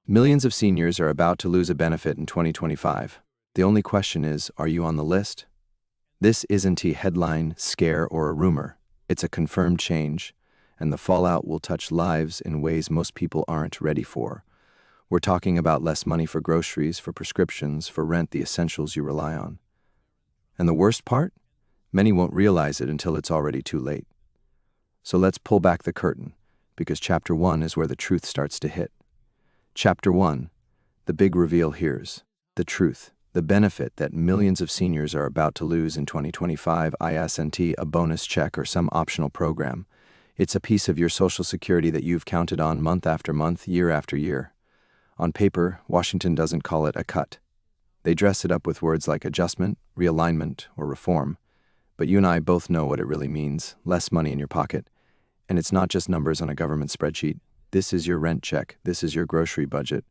Millions of seniors are about to lose a benefit in 2025. The only question is, are you on the list? This isn't a headline, scare, or a rumor. It's a confirmed change, and the fallout will touch lives in ways most people aren't ready for. We're talking about less money for groceries, for prescriptions, for rent, the essentials you rely on. And the worst part? Many won't realize it until it's already too late. So let's pull back the curtain, because Chapter 1 is where the truth starts to hit. Chapter 1, the big reveal. Here's the truth, the benefit that millions of seniors are about to lose in 2025 isn't a bonus check or some optional program. It's a piece of your Social Security that you've counted on month after month, year after year. On paper, Washington doesn't call it a cut. They dress it up with words like adjustment, realignment, or reform. But you and I both know what it really means: less money in your pocket. And it's not just numbers on a government spreadsheet. This is your rent check. This is your grocery budget.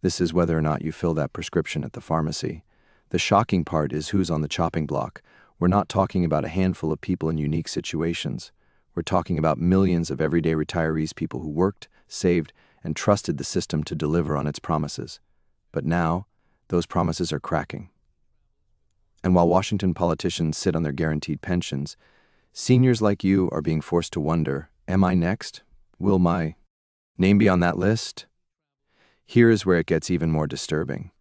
This is whether or not you fill that prescription at the pharmacy. The shocking part is who's on the chopping block. We're not talking about a handful of people in unique situations. We're talking about millions of everyday retirees, people who worked, saved, and trusted the system to deliver on its promises. But now, those promises are cracking. And while Washington politicians sit on their guaranteed pensions, seniors like you are being forced to wonder, am I next? Will my name be on that list? Here is where it gets even more disturbing.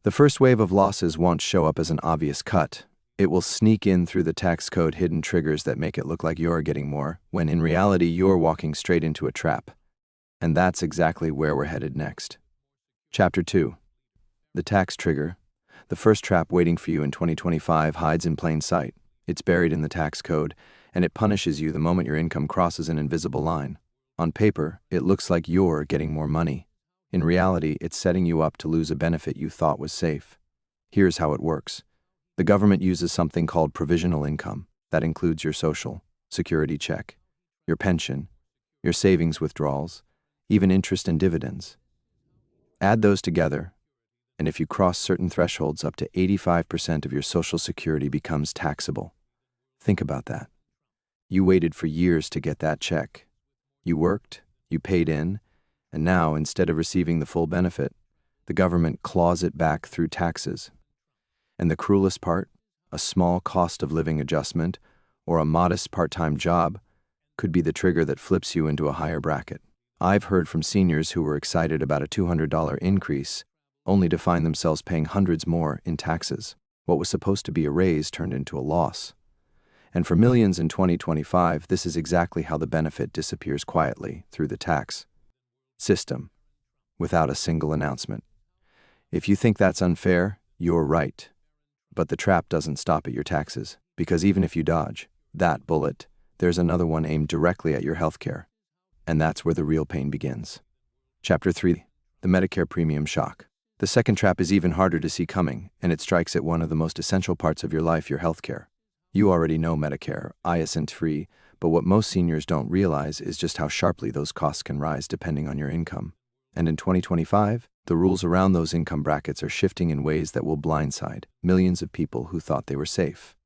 The first wave of losses won't show up as an obvious cut. It will sneak in through the tax code hidden triggers that make it look like you're getting more, when in reality you're walking straight into a trap. And that's exactly where we're headed next. Chapter 2. The tax trigger. The first trap waiting for you in 2025 hides in plain sight. It's buried in the tax code, and it punishes you the moment your income crosses an invisible line. On paper, it looks like you're getting more money. In reality, it's setting you up to lose a benefit you thought was safe. Here's how it works. The government uses something called provisional income. That includes your Social Security check, your pension, your savings withdrawals, even interest and dividends. Add those together, and if you cross certain thresholds, up to 85% of your Social Security becomes taxable. Think about that. You waited for years to get that check. You worked, you paid in, and now, instead of receiving the full benefit, the government claws it back through taxes. And the cruelest part, a small cost of living adjustment or a modest part-time job could be the trigger that flips you into a higher bracket. I've heard from seniors who were excited about a $200 increase, only to find themselves paying hundreds more in taxes. What was supposed to be a raise turned into a loss. And for millions in 2025, this is exactly how the benefit disappears quietly through the tax system, without a single announcement. If you think that's unfair, you're right. But the trap doesn't stop at your taxes, because even if you dodge that bullet, there's another one aimed directly at your healthcare. And that's where the real pain begins. Chapter 3, the Medicare premium shock. The second trap is even harder to see coming, and it strikes at one of the most essential parts of your life, your healthcare. You already know Medicare isn't free, but what most seniors don't realize is just how sharply those costs can rise depending on your income. And in 2025, the rules around those income brackets are shifting in ways that will blindside millions of people who thought they were safe.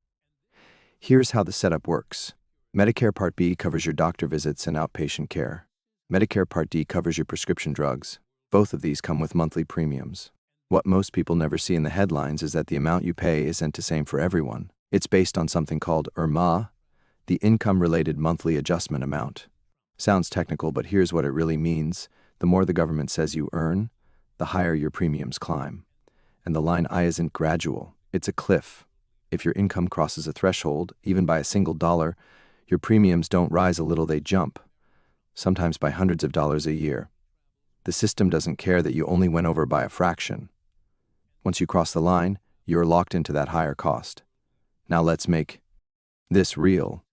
Here's how the setup works. Medicare Part B covers your doctor visits and outpatient care. Medicare Part D covers your prescription drugs. Both of these come with monthly premiums. What most people never see in the headlines is that the amount you pay isn't the same for everyone. It's based on something called IRMA, the Income-Related Monthly Adjustment Amount. Sounds technical, but here's what it really means. The more the government says you earn, the higher your premiums climb. And the line isn't gradual, it's a cliff. If your income crosses a threshold, even by a single dollar, your premiums don't rise a little, they jump, sometimes by hundreds of dollars a year. The system doesn't care that you only went over by a fraction. Once you cross the line, you're locked into that higher cost. Now let's make this real.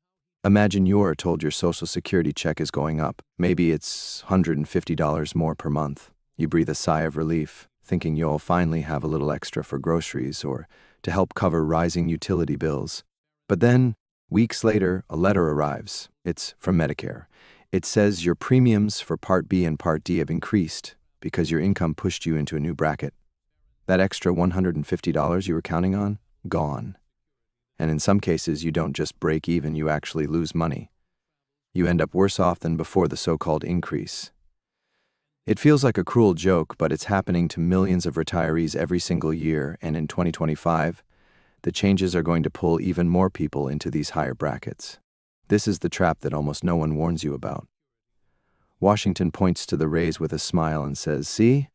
Imagine you're told your Social Security check is going up. Maybe it's $150 more per month. You breathe a sigh of relief, thinking you'll finally have a little extra for groceries or to help cover rising utility bills. But then, weeks later, a letter arrives. It's from Medicare. It says your premiums for Part B and Part D have increased because your income pushed you into a new bracket. That extra $150 you were counting on? Gone. And in some cases, you don't just break even, you actually lose money. You end up worse off than before the so-called increase. It feels like a cruel joke, but it's happening to millions of retirees every single year, and in 2025, the changes are going to pull even more people into these higher brackets. This is the trap that almost no one warns you about. Washington points to the raise with a smile and says, "See,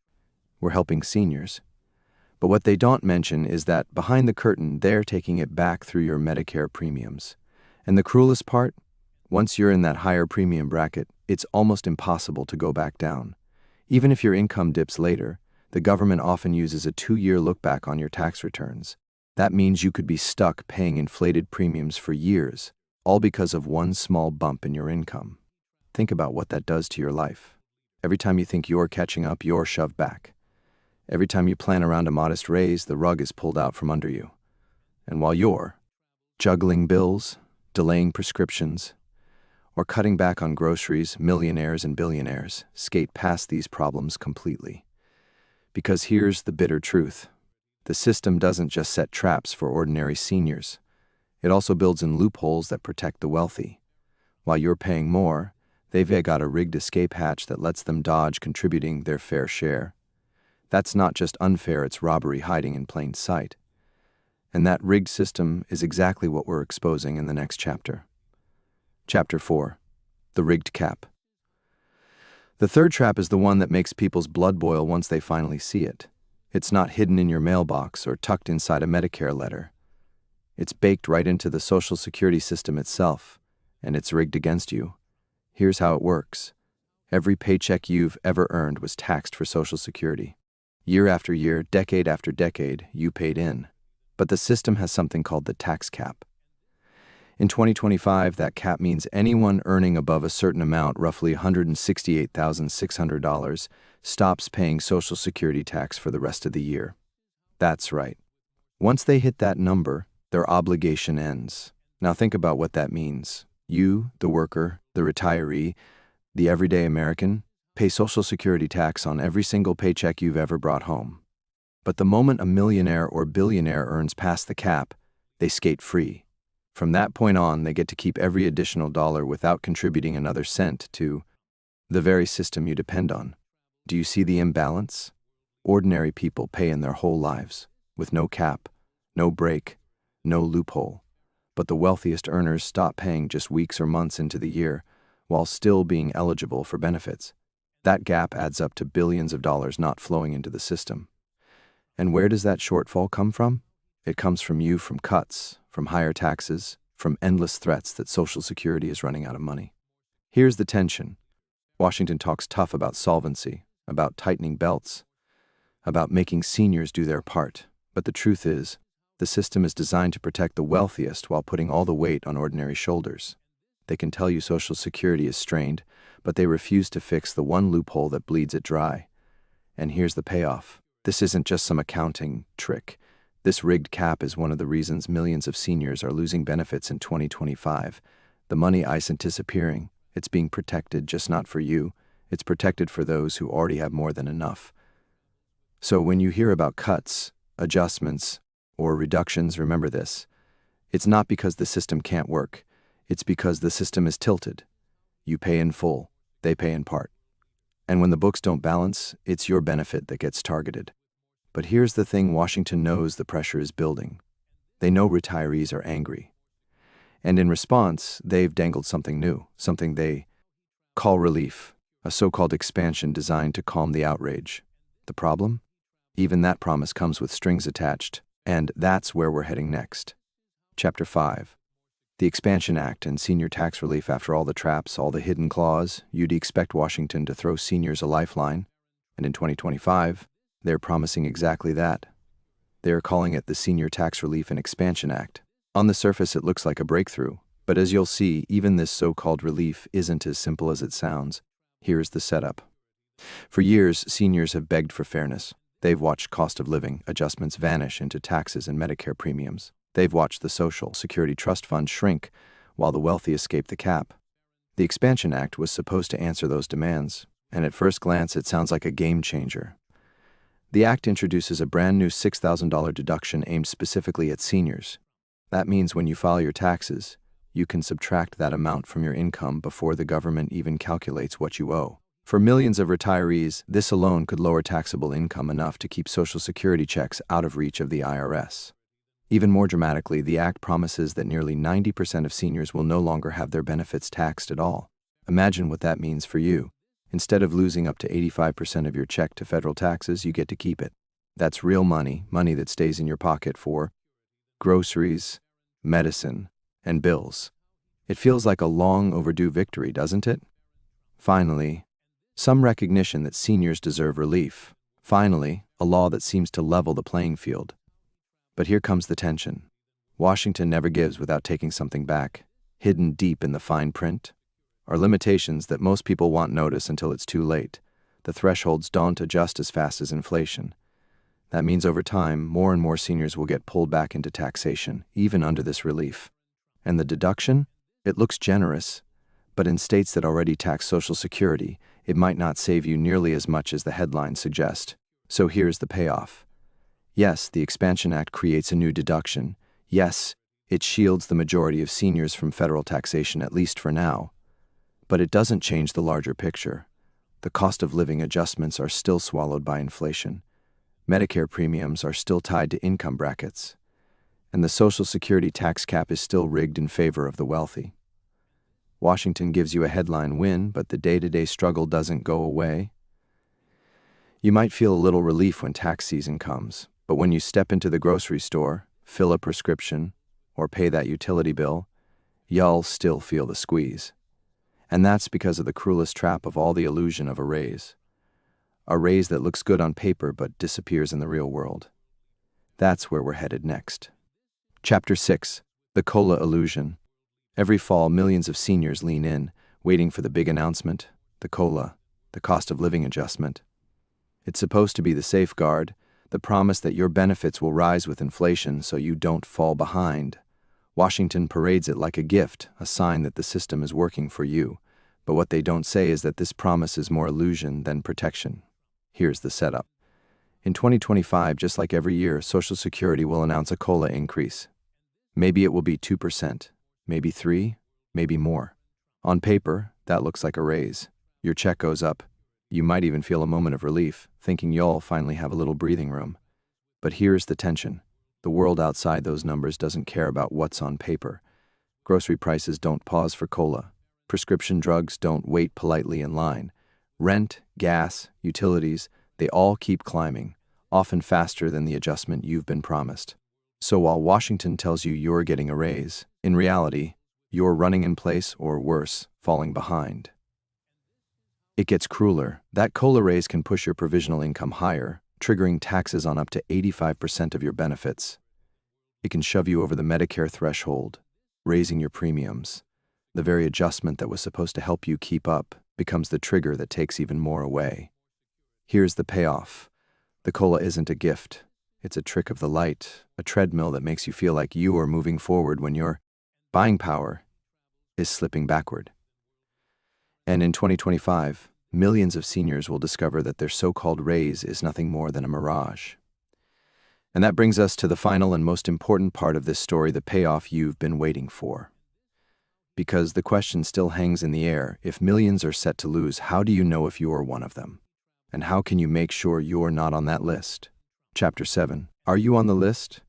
we're helping seniors." But what they don't mention is that behind the curtain, they're taking it back through your Medicare premiums. And the cruelest part? Once you're in that higher premium bracket, it's almost impossible to go back down. Even if your income dips later, the government often uses a 2-year look back on your tax returns. That means you could be stuck paying inflated premiums for years, all because of one small bump in your income. Think about what that does to your life. Every time you think you're catching up, you're shoved back. Every time you plan around a modest raise, the rug is pulled out from under you. And while you're juggling bills, delaying prescriptions, or cutting back on groceries, millionaires and billionaires skate past these problems completely. Because here's the bitter truth. The system doesn't just set traps for ordinary seniors. It also builds in loopholes that protect the wealthy. While you're paying more, they've got a rigged escape hatch that lets them dodge contributing their fair share. That's not just unfair, it's robbery hiding in plain sight. And that rigged system is exactly what we're exposing in the next chapter. Chapter 4. The Rigged Cap. The third trap is the one that makes people's blood boil once they finally see it. It's not hidden in your mailbox or tucked inside a Medicare letter. It's baked right into the Social Security system itself, and it's rigged against you. Here's how it works. Every paycheck you've ever earned was taxed for Social Security. Year after year, decade after decade, you paid in. But the system has something called the tax cap. In 2025, that cap means anyone earning above a certain amount, roughly $168,600, stops paying Social Security tax for the rest of the year. That's right. Once they hit that number, their obligation ends. Now think about what that means. You, the worker, the retiree, the everyday American, pay Social Security tax on every single paycheck you've ever brought home. But the moment a millionaire or billionaire earns past the cap, they skate free. From that point on, they get to keep every additional dollar without contributing another cent to the very system you depend on. Do you see the imbalance? Ordinary people pay in their whole lives, with no cap, no break, no loophole. But the wealthiest earners stop paying just weeks or months into the year, while still being eligible for benefits. That gap adds up to billions of dollars not flowing into the system. And where does that shortfall come from? It comes from you, from cuts, from higher taxes, from endless threats that Social Security is running out of money. Here's the tension. Washington talks tough about solvency, about tightening belts, about making seniors do their part. But the truth is, the system is designed to protect the wealthiest while putting all the weight on ordinary shoulders. They can tell you Social Security is strained, but they refuse to fix the one loophole that bleeds it dry. And here's the payoff. This isn't just some accounting trick. This rigged cap is one of the reasons millions of seniors are losing benefits in 2025. The money isn't disappearing. It's being protected, just not for you. It's protected for those who already have more than enough. So when you hear about cuts, adjustments, or reductions, remember this. It's not because the system can't work. It's because the system is tilted. You pay in full, they pay in part. And when the books don't balance, it's your benefit that gets targeted. But here's the thing, Washington knows the pressure is building. They know retirees are angry. And in response, they've dangled something new, something they call relief, a so-called expansion designed to calm the outrage. The problem? Even that promise comes with strings attached, and that's where we're heading next. Chapter 5. The Expansion Act and Senior Tax Relief. After all the traps, all the hidden claws, you'd expect Washington to throw seniors a lifeline. And in 2025, they're promising exactly that. They're calling it the Senior Tax Relief and Expansion Act. On the surface, it looks like a breakthrough, but as you'll see, even this so-called relief isn't as simple as it sounds. Here's the setup. For years, seniors have begged for fairness. They've watched cost of living adjustments vanish into taxes and Medicare premiums. They've watched the Social Security Trust Fund shrink while the wealthy escape the cap. The Expansion Act was supposed to answer those demands, and at first glance, it sounds like a game changer. The act introduces a brand new $6,000 deduction aimed specifically at seniors. That means when you file your taxes, you can subtract that amount from your income before the government even calculates what you owe. For millions of retirees, this alone could lower taxable income enough to keep Social Security checks out of reach of the IRS. Even more dramatically, the Act promises that nearly 90% of seniors will no longer have their benefits taxed at all. Imagine what that means for you. Instead of losing up to 85% of your check to federal taxes, you get to keep it. That's real money, money that stays in your pocket for groceries, medicine, and bills. It feels like a long overdue victory, doesn't it? Finally, some recognition that seniors deserve relief. Finally, a law that seems to level the playing field. But here comes the tension. Washington never gives without taking something back. Hidden deep in the fine print are limitations that most people won't notice until it's too late. The thresholds don't adjust as fast as inflation. That means over time, more and more seniors will get pulled back into taxation, even under this relief. And the deduction? It looks generous, but in states that already tax Social Security, it might not save you nearly as much as the headlines suggest. So here's the payoff. Yes, the Expansion Act creates a new deduction. Yes, it shields the majority of seniors from federal taxation, at least for now. But it doesn't change the larger picture. The cost of living adjustments are still swallowed by inflation. Medicare premiums are still tied to income brackets. And the Social Security tax cap is still rigged in favor of the wealthy. Washington gives you a headline win, but the day-to-day struggle doesn't go away. You might feel a little relief when tax season comes, but when you step into the grocery store, fill a prescription, or pay that utility bill, you'll still feel the squeeze. And that's because of the cruelest trap of all, the illusion of a raise. A raise that looks good on paper but disappears in the real world. That's where we're headed next. Chapter 6. The COLA Illusion. Every fall, millions of seniors lean in, waiting for the big announcement, the COLA, the cost of living adjustment. It's supposed to be the safeguard, the promise that your benefits will rise with inflation so you don't fall behind. Washington parades it like a gift, a sign that the system is working for you. But what they don't say is that this promise is more illusion than protection. Here's the setup. In 2025, just like every year, Social Security will announce a COLA increase. Maybe it will be 2%, maybe 3%, maybe more. On paper, that looks like a raise. Your check goes up. You might even feel a moment of relief, thinking you'll finally have a little breathing room. But here's the tension. The world outside those numbers doesn't care about what's on paper. Grocery prices don't pause for COLA. Prescription drugs don't wait politely in line. Rent, gas, utilities, they all keep climbing, often faster than the adjustment you've been promised. So while Washington tells you you're getting a raise, in reality, you're running in place or worse, falling behind. It gets crueler. That COLA raise can push your provisional income higher, triggering taxes on up to 85% of your benefits. It can shove you over the Medicare threshold, raising your premiums. The very adjustment that was supposed to help you keep up becomes the trigger that takes even more away. Here's the payoff. The COLA isn't a gift. It's a trick of the light, a treadmill that makes you feel like you are moving forward when your buying power is slipping backward. And in 2025, millions of seniors will discover that their so-called raise is nothing more than a mirage. And that brings us to the final and most important part of this story, the payoff you've been waiting for. Because the question still hangs in the air, if millions are set to lose, how do you know if you're one of them? And how can you make sure you're not on that list? Chapter 7. Are you on the list?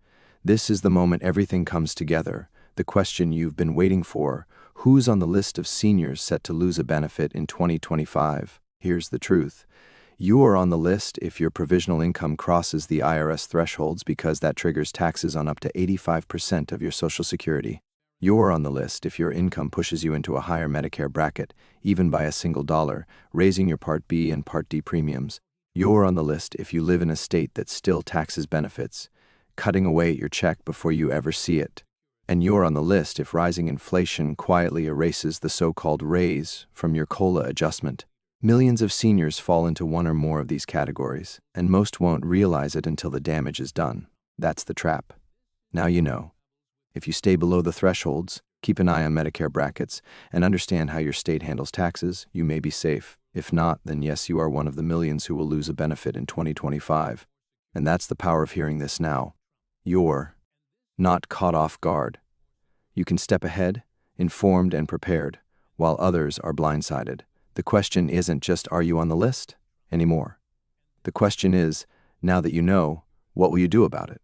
This is the moment everything comes together. The question you've been waiting for. Who's on the list of seniors set to lose a benefit in 2025? Here's the truth. You are on the list if your provisional income crosses the IRS thresholds, because that triggers taxes on up to 85% of your Social Security. You're on the list if your income pushes you into a higher Medicare bracket, even by a single dollar, raising your Part B and Part D premiums. You're on the list if you live in a state that still taxes benefits, cutting away at your check before you ever see it. And you're on the list if rising inflation quietly erases the so-called raise from your COLA adjustment. Millions of seniors fall into one or more of these categories, and most won't realize it until the damage is done. That's the trap. Now you know. If you stay below the thresholds, keep an eye on Medicare brackets, and understand how your state handles taxes, you may be safe. If not, then yes, you are one of the millions who will lose a benefit in 2025. And that's the power of hearing this now. You're not caught off guard. You can step ahead, informed and prepared, while others are blindsided. The question isn't just, are you on the list, anymore. The question is, now that you know, what will you do about it?